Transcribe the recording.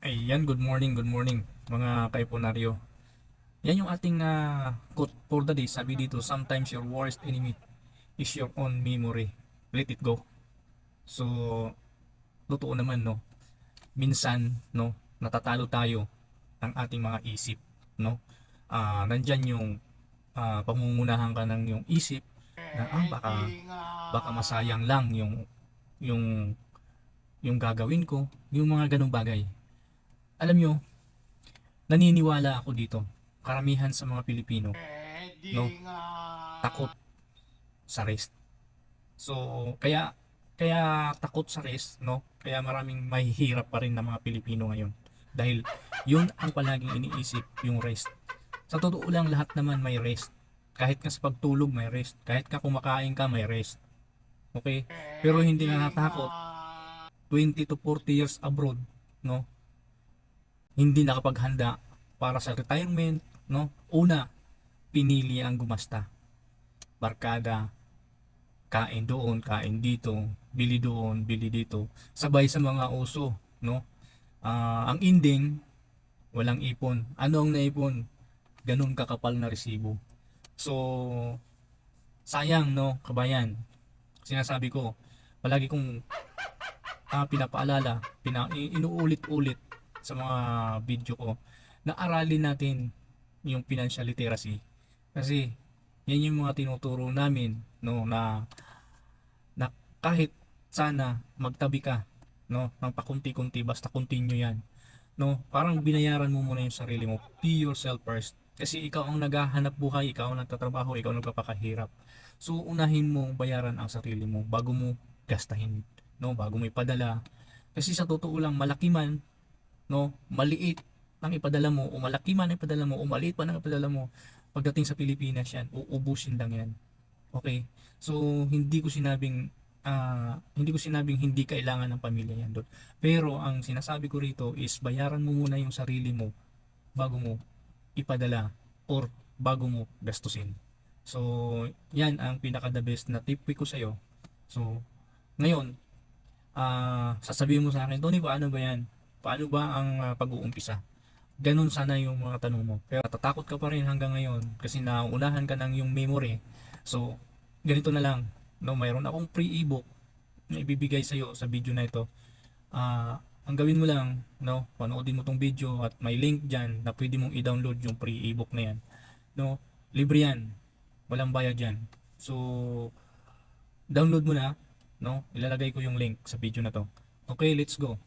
Ayan, good morning mga kaipunaryo. Yan yung ating quote for the day. Sabi dito, sometimes your worst enemy is your own memory. Let it go. So, totoo naman, no? Minsan, no, natatalo tayo ng ating mga isip, no? Nandyan yung pangungunahan ka ng yung isip na baka masayang lang yung yung gagawin ko, yung mga ganong bagay. Alam nyo, naniniwala ako dito. Karamihan sa mga Pilipino, no, takot sa rest. So, kaya kaya takot sa rest, no? Kaya maraming mahihirap pa rin na mga Pilipino ngayon. Dahil yun ang palaging iniisip, yung rest. Sa totoo lang, lahat naman may rest. Kahit ka sa pagtulog may rest. Kahit ka kumakain ka may rest. Okay? Pero hindi natatakot 20 to 40 years abroad, no? Hindi nakapaghanda para sa retirement, no? Una, pinili ang gumasta. Barkada, kain doon, kain dito, bili doon, bili dito. Sabay sa mga uso, no? Ang ending, walang ipon. Ano ang naipon? Ganun kakapal na resibo. So, sayang, no, kabayan. Sinasabi ko, palagi kong pinapaalala, inuulit-ulit sa mga video ko na aralin natin yung financial literacy. Kasi yan yung mga tinuturo namin, no, na kahit sana magtabi ka, no, ng pakunti-kunti basta continue yan, no, parang binayaran mo muna yung sarili mo. Be yourself first, kasi ikaw ang naghahanap buhay, ikaw ang nagtatrabaho, ikaw ang nagpapakahirap. So unahin mo bayaran ang sarili mo bago mo gastahin, no, bago mo ipadala. Kasi sa totoo lang, malaki man, no, maliit ang ipadala mo o malaki man ang ipadala mo o maliit pa ang ipadala mo, pagdating sa Pilipinas yan, uubusin lang yan. Okay? So, hindi ko sinabing hindi kailangan ng pamilya yan doon. Pero, ang sinasabi ko rito is bayaran mo muna yung sarili mo bago mo ipadala or bago mo gastusin. So, yan ang pinaka the best na tip ko sa'yo. So, ngayon, sasabihin mo sa akin, Tony, paano ba yan? Paano ba ang pag-uumpisa? Ganun sana yung mga tanong mo. Pero natatakot ka pa rin hanggang ngayon kasi nauunahan ka ng yung memory. So, ganito na lang. No, mayroon akong free ebook na ibibigay sa iyo sa video na ito. Ang gawin mo lang, no, panoodin mo tong video at may link diyan na pwede mong i-download yung free ebook na yan. No, libre yan. Walang bayad yan. So, download mo na, no? Ilalagay ko yung link sa video na to. Okay, let's go.